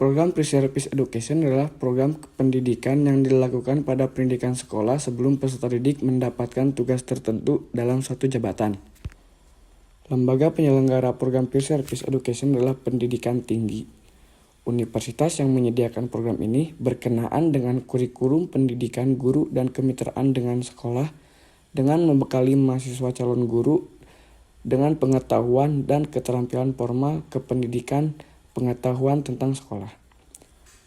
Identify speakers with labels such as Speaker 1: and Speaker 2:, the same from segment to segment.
Speaker 1: Program Pre-Service Education adalah program pendidikan yang dilakukan pada pendidikan sekolah sebelum peserta didik mendapatkan tugas tertentu dalam suatu jabatan. Lembaga penyelenggara program Pre-Service Education adalah pendidikan tinggi. Universitas yang menyediakan program ini berkenaan dengan kurikulum pendidikan guru dan kemitraan dengan sekolah dengan membekali mahasiswa calon guru dengan pengetahuan dan keterampilan formal kependidikan pengetahuan tentang sekolah.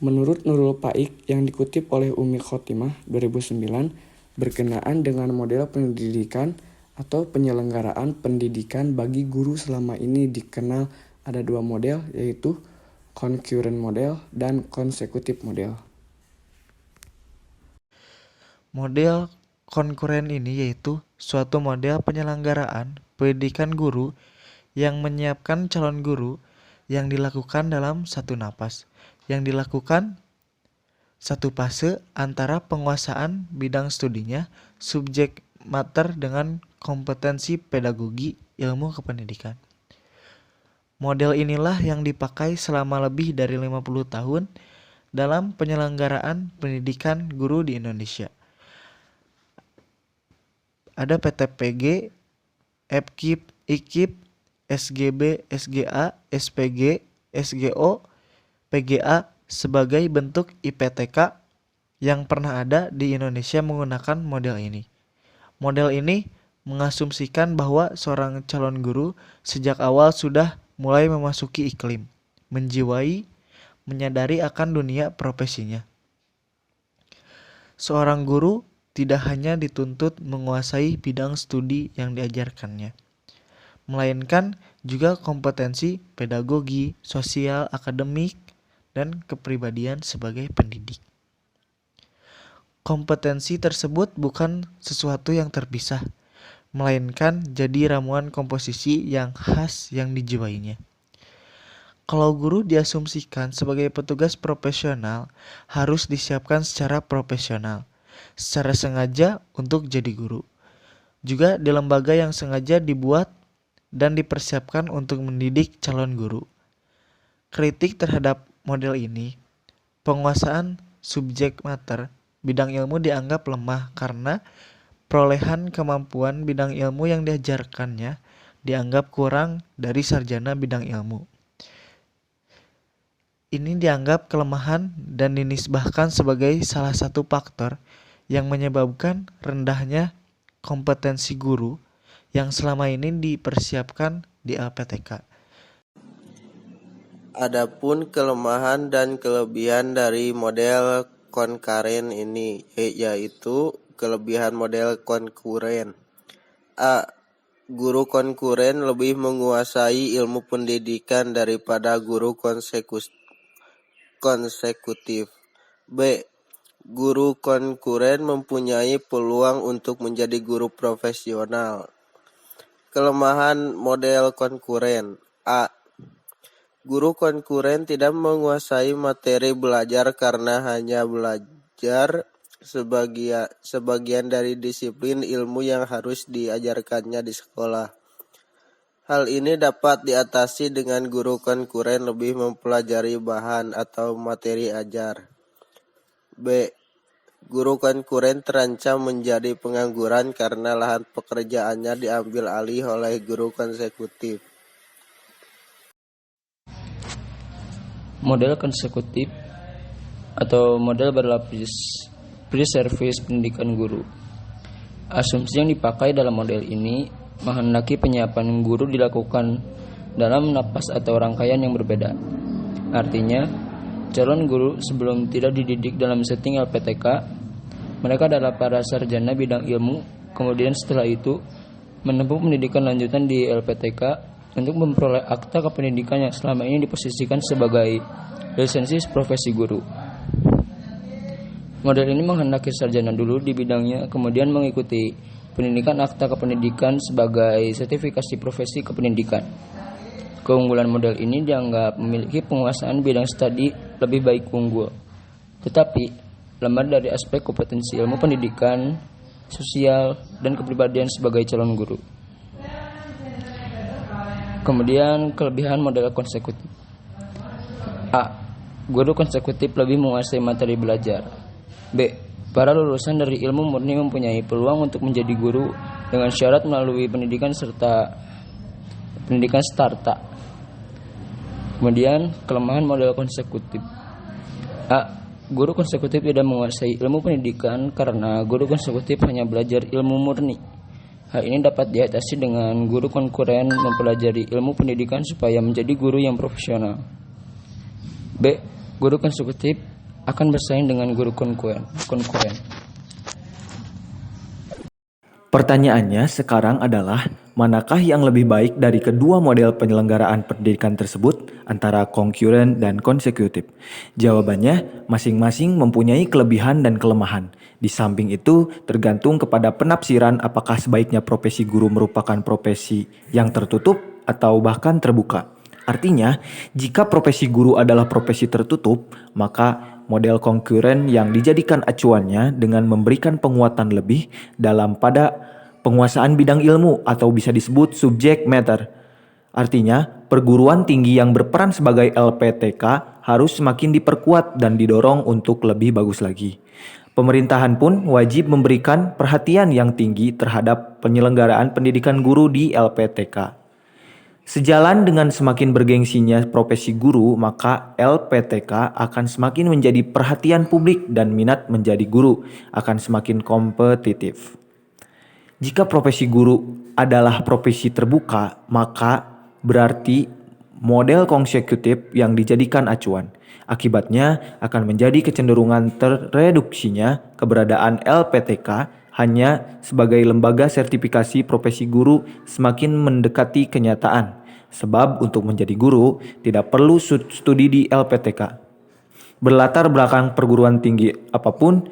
Speaker 1: Menurut Nurul Paik yang dikutip oleh Umi Khotimah 2009 berkenaan dengan model pendidikan atau penyelenggaraan pendidikan bagi guru selama ini dikenal ada dua model, yaitu concurrent model dan consecutive model.
Speaker 2: Model konkuren ini yaitu suatu model penyelenggaraan pendidikan guru yang menyiapkan calon guru yang dilakukan dalam satu napas, yang dilakukan satu fase antara penguasaan bidang studinya, subjek mater dengan kompetensi pedagogi ilmu kependidikan. Model inilah yang dipakai selama lebih dari 50 tahun dalam penyelenggaraan pendidikan guru di Indonesia. Ada PTPG, EPKIP, IKIP, SGB, SGA, SPG, SGO, PGA sebagai bentuk IPTK yang pernah ada di Indonesia menggunakan model ini. Model ini mengasumsikan bahwa seorang calon guru sejak awal sudah mulai memasuki iklim, menjiwai, menyadari akan dunia profesinya. Seorang guru tidak hanya dituntut menguasai bidang studi yang diajarkannya, melainkan juga kompetensi pedagogi, sosial, akademik, dan kepribadian sebagai pendidik. Kompetensi tersebut bukan sesuatu yang terpisah, melainkan jadi ramuan komposisi yang khas yang dijiwainya. Kalau guru diasumsikan sebagai petugas profesional, harus disiapkan secara profesional, secara sengaja untuk jadi guru. Juga di lembaga yang sengaja dibuat dan dipersiapkan untuk mendidik calon guru. Kritik terhadap model ini, penguasaan subjek mater bidang ilmu dianggap lemah karena perolehan kemampuan bidang ilmu yang diajarkannya dianggap kurang dari sarjana bidang ilmu. Ini dianggap kelemahan dan dinisbahkan sebagai salah satu faktor yang menyebabkan rendahnya kompetensi guru yang selama ini dipersiapkan di LPTK.
Speaker 3: Adapun kelemahan dan kelebihan dari model konkaren ini, yaitu kelebihan model konkuren. A. Guru konkuren lebih menguasai ilmu pendidikan daripada guru konsekutif. B. Guru konkuren mempunyai peluang untuk menjadi guru profesional. Kelemahan model konkuren. A. Guru konkuren tidak menguasai materi belajar karena hanya belajar sebagian dari disiplin ilmu yang harus diajarkannya di sekolah. Hal ini dapat diatasi dengan guru konkuren lebih mempelajari bahan atau materi ajar. B. Guru konkuren terancam menjadi pengangguran karena lahan pekerjaannya diambil alih oleh guru konsekutif.
Speaker 4: Model konsekutif atau model berlapis pre-service pendidikan guru. Asumsi yang dipakai dalam model ini menghendaki penyiapan guru dilakukan dalam napas atau rangkaian yang berbeda. Artinya, calon guru sebelum tidak dididik dalam setting LPTK, mereka adalah para sarjana bidang ilmu, kemudian setelah itu menempuh pendidikan lanjutan di LPTK untuk memperoleh akta kependidikan yang selama ini diposisikan sebagai lisensi profesi guru. Model ini menghendaki sarjana dulu di bidangnya, kemudian mengikuti pendidikan akta kependidikan sebagai sertifikasi profesi kependidikan. Keunggulan model ini dianggap memiliki penguasaan bidang studi lebih baik unggul, tetapi lemah dari aspek kompetensi ilmu pendidikan, sosial, dan kepribadian sebagai calon guru. Kemudian kelebihan model konsekutif. A. guru konsekutif lebih menguasai materi belajar. B. Para lulusan dari ilmu murni mempunyai peluang untuk menjadi guru dengan syarat melalui pendidikan starta. Kemudian kelemahan model konsekutif. A. Guru konsekutif tidak menguasai ilmu pendidikan karena guru konsekutif hanya belajar ilmu murni. Hal ini dapat diatasi dengan guru konkuren mempelajari ilmu pendidikan supaya menjadi guru yang profesional. B. Guru konsekutif akan bersaing dengan guru konkuren.
Speaker 5: Pertanyaannya sekarang adalah, manakah yang lebih baik dari kedua model penyelenggaraan pendidikan tersebut antara konkuren dan konsekutif? Jawabannya, masing-masing mempunyai kelebihan dan kelemahan. Di samping itu, tergantung kepada penafsiran apakah sebaiknya profesi guru merupakan profesi yang tertutup atau bahkan terbuka. Artinya, jika profesi guru adalah profesi tertutup, maka model konkuren yang dijadikan acuannya dengan memberikan penguatan lebih dalam pada penguasaan bidang ilmu atau bisa disebut subject matter. Artinya, perguruan tinggi yang berperan sebagai LPTK harus semakin diperkuat dan didorong untuk lebih bagus lagi. Pemerintahan pun wajib memberikan perhatian yang tinggi terhadap penyelenggaraan pendidikan guru di LPTK. Sejalan dengan semakin bergengsinya profesi guru, maka LPTK akan semakin menjadi perhatian publik dan minat menjadi guru akan semakin kompetitif. Jika profesi guru adalah profesi terbuka, maka berarti model konsekutif yang dijadikan acuan. Akibatnya akan menjadi kecenderungan tereduksinya keberadaan LPTK hanya sebagai lembaga sertifikasi profesi guru semakin mendekati kenyataan. Sebab untuk menjadi guru tidak perlu studi di LPTK. Berlatar belakang perguruan tinggi apapun,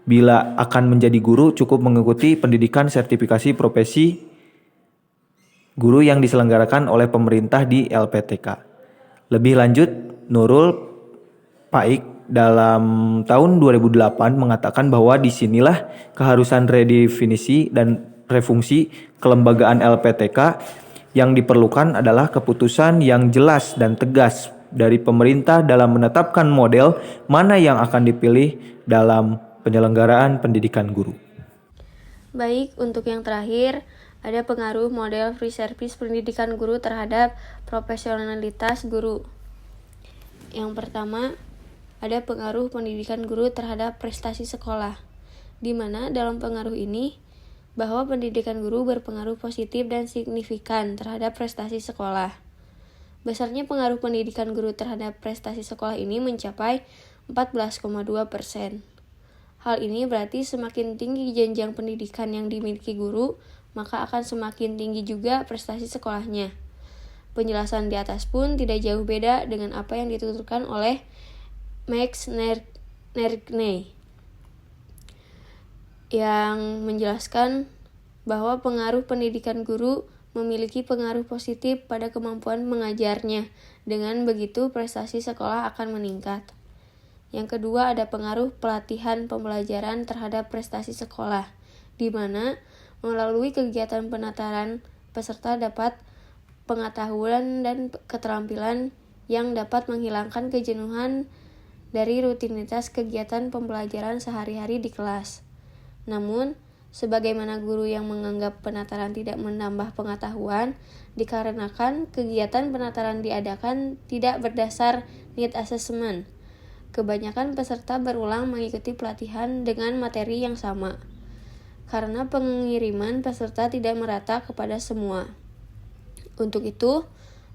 Speaker 5: bila akan menjadi guru cukup mengikuti pendidikan sertifikasi profesi guru yang diselenggarakan oleh pemerintah di LPTK. Lebih lanjut, Nurul Paik dalam tahun 2008 mengatakan bahwa disinilah keharusan redefinisi dan refungsi kelembagaan LPTK yang diperlukan adalah keputusan yang jelas dan tegas dari pemerintah dalam menetapkan model mana yang akan dipilih dalam penyelenggaraan pendidikan guru.
Speaker 6: Baik, untuk yang terakhir, ada pengaruh model free service pendidikan guru terhadap profesionalitas guru. Yang pertama, ada pengaruh pendidikan guru terhadap prestasi sekolah, di mana dalam pengaruh ini, bahwa pendidikan guru berpengaruh positif dan signifikan terhadap prestasi sekolah. Besarnya pengaruh pendidikan guru terhadap prestasi sekolah ini mencapai 14,2%. Hal ini berarti semakin tinggi jenjang pendidikan yang dimiliki guru, maka akan semakin tinggi juga prestasi sekolahnya. Penjelasan di atas pun tidak jauh beda dengan apa yang dituturkan oleh Max Nergney yang menjelaskan bahwa pengaruh pendidikan guru memiliki pengaruh positif pada kemampuan mengajarnya. Dengan begitu, prestasi sekolah akan meningkat. Yang kedua, ada pengaruh pelatihan pembelajaran terhadap prestasi sekolah, di mana melalui kegiatan penataran, peserta dapat pengetahuan dan keterampilan yang dapat menghilangkan kejenuhan dari rutinitas kegiatan pembelajaran sehari-hari di kelas. Namun, sebagaimana guru yang menganggap penataran tidak menambah pengetahuan, dikarenakan kegiatan penataran diadakan tidak berdasar need assessment. Kebanyakan peserta berulang mengikuti pelatihan dengan materi yang sama, karena pengiriman peserta tidak merata kepada semua. Untuk itu,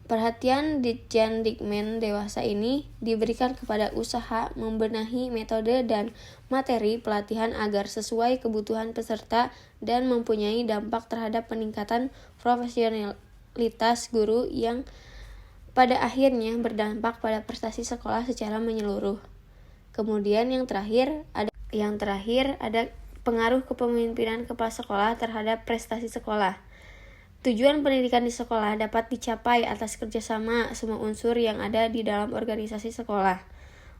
Speaker 6: perhatian Ditjen-Dikmen dewasa ini diberikan kepada usaha membenahi metode dan materi pelatihan agar sesuai kebutuhan peserta dan mempunyai dampak terhadap peningkatan profesionalitas guru yang pada akhirnya berdampak pada prestasi sekolah secara menyeluruh. Kemudian yang terakhir ada pengaruh kepemimpinan kepala sekolah terhadap prestasi sekolah. Tujuan pendidikan di sekolah dapat dicapai atas kerjasama semua unsur yang ada di dalam organisasi sekolah.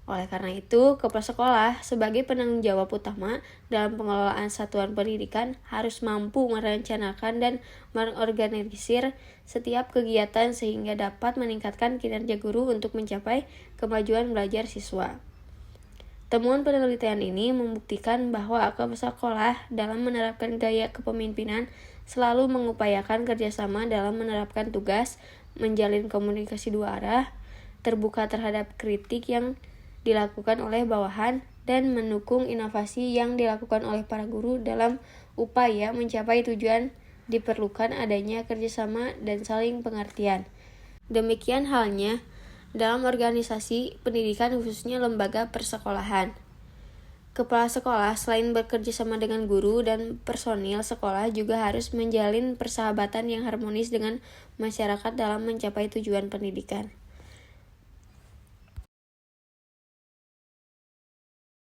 Speaker 6: Oleh karena itu, kepala sekolah sebagai penanggung jawab utama dalam pengelolaan satuan pendidikan harus mampu merencanakan dan mengorganisir setiap kegiatan sehingga dapat meningkatkan kinerja guru untuk mencapai kemajuan belajar siswa. Temuan penelitian ini membuktikan bahwa kepala sekolah dalam menerapkan gaya kepemimpinan selalu mengupayakan kerjasama dalam menerapkan tugas, menjalin komunikasi dua arah, terbuka terhadap kritik yang dilakukan oleh bawahan, dan mendukung inovasi yang dilakukan oleh para guru dalam upaya mencapai tujuan. Diperlukan adanya kerjasama dan saling pengertian. Demikian halnya dalam organisasi pendidikan khususnya lembaga persekolahan. Kepala sekolah selain bekerja sama dengan guru dan personil sekolah juga harus menjalin persahabatan yang harmonis dengan masyarakat dalam mencapai tujuan pendidikan.